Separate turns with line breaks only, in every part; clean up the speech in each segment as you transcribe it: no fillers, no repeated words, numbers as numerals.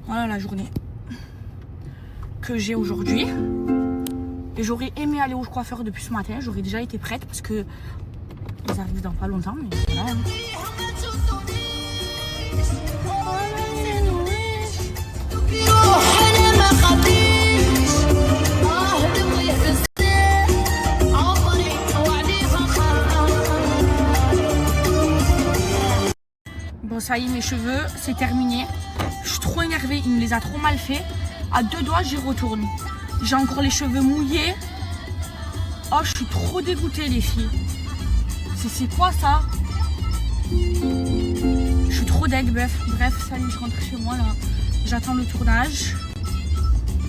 Voilà la journée que j'ai aujourd'hui. Et j'aurais aimé aller au coiffeur depuis ce matin. J'aurais déjà été prête parce que ils arrivent dans pas longtemps. Mais voilà, hein. Bon, ça y est, mes cheveux, c'est terminé. Je suis trop énervée, il me les a trop mal fait. À 2 doigts, j'y retourne. J'ai encore les cheveux mouillés. Oh, je suis trop dégoûtée, les filles. C'est quoi ça? Je suis trop deg, bref, ça y est, je rentre chez moi là. J'attends le tournage.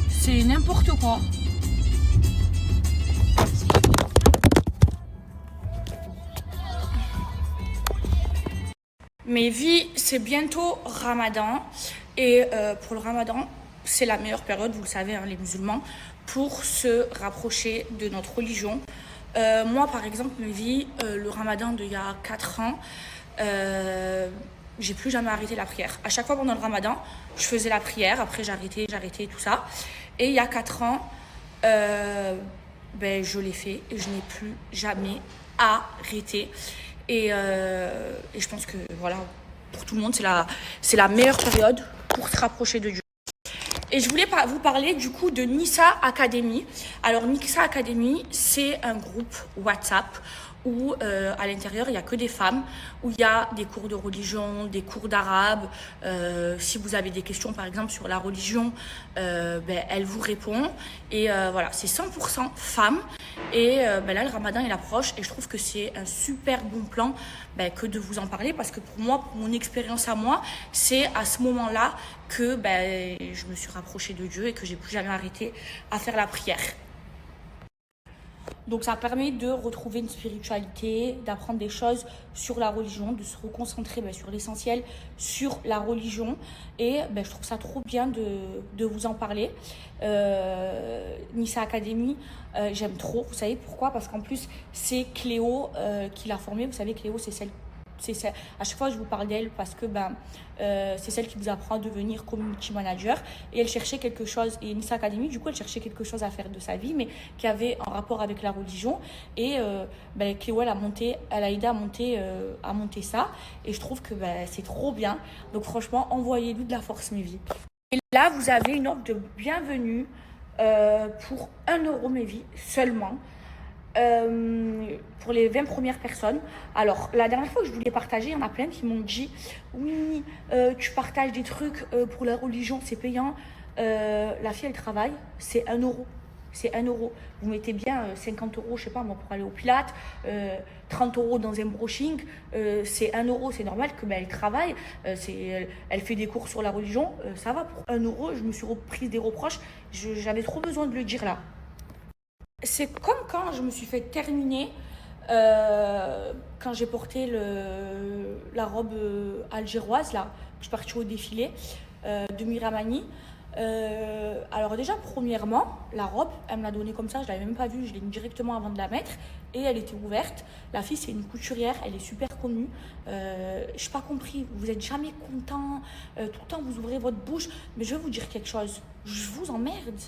C'est n'importe quoi. Mais vie, c'est bientôt Ramadan. Et pour le Ramadan, c'est la meilleure période, vous le savez, hein, les musulmans, pour se rapprocher de notre religion. Moi, par exemple, mes vies, le Ramadan d'il y a 4 ans, j'ai plus jamais arrêté la prière. À chaque fois pendant le Ramadan, je faisais la prière, après j'arrêtais tout ça. Et il y a 4 ans, je l'ai fait et je n'ai plus jamais arrêté. Et je pense que voilà, pour tout le monde, c'est la meilleure période pour se rapprocher de Dieu. Et je voulais vous parler du coup de Nissa Academy. Alors Nissa Academy, c'est un groupe WhatsApp où à l'intérieur il n'y a que des femmes, où il y a des cours de religion, des cours d'arabe. Si vous avez des questions par exemple sur la religion, elle vous répond. Et voilà, c'est 100% femmes. Et là le Ramadan il approche et je trouve que c'est un super bon plan que de vous en parler, parce que pour moi, pour mon expérience à moi, c'est à ce moment-là que je me suis rapprochée de Dieu et que j'ai plus jamais arrêté à faire la prière. Donc ça permet de retrouver une spiritualité, d'apprendre des choses sur la religion, de se reconcentrer sur l'essentiel, sur la religion. Et je trouve ça trop bien de vous en parler. Nissa Academy, j'aime trop. Vous savez pourquoi? Parce qu'en plus, c'est Cléo qui l'a formée. Vous savez, Cléo, c'est celle... à chaque fois je vous parle d'elle parce que c'est celle qui vous apprend à devenir community manager, et elle cherchait quelque chose, et Nissa Academy du coup elle cherchait quelque chose à faire de sa vie mais qui avait un rapport avec la religion, et Cléo elle a aidé à monter ça, et je trouve que c'est trop bien. Donc franchement, envoyez-lui de la force, mes vies. Et là vous avez une offre de bienvenue pour 1 euro, mes vies, seulement. Pour les 20 premières personnes. Alors, la dernière fois que je voulais partager, il y en a plein qui m'ont dit oui, tu partages des trucs pour la religion, c'est payant. La fille, elle travaille, c'est 1 euro. C'est 1 euro. Vous mettez bien 50 euros, je sais pas moi, pour aller au Pilates, 30 euros dans un brushing, c'est 1 euro. C'est normal que elle travaille, elle fait des cours sur la religion, ça va pour 1 euro. Je me suis prise des reproches, j'avais trop besoin de le dire là. C'est comme quand je me suis fait terminer, quand j'ai porté la robe algéroise, là, je suis partie au défilé de Miramani. Alors déjà, premièrement, la robe, elle me l'a donnée comme ça, je ne l'avais même pas vue, je l'ai mis directement avant de la mettre, et elle était ouverte. La fille, c'est une couturière, elle est super connue. Je n'ai pas compris, vous n'êtes jamais content, tout le temps vous ouvrez votre bouche, mais je vais vous dire quelque chose, je vous emmerde.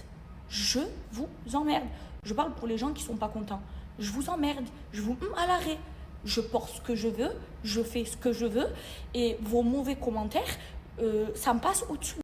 Je vous emmerde. Je parle pour les gens qui sont pas contents. Je vous emmerde. Je vous à l'arrêt. Je porte ce que je veux. Je fais ce que je veux. Et vos mauvais commentaires, ça me passe au-dessus.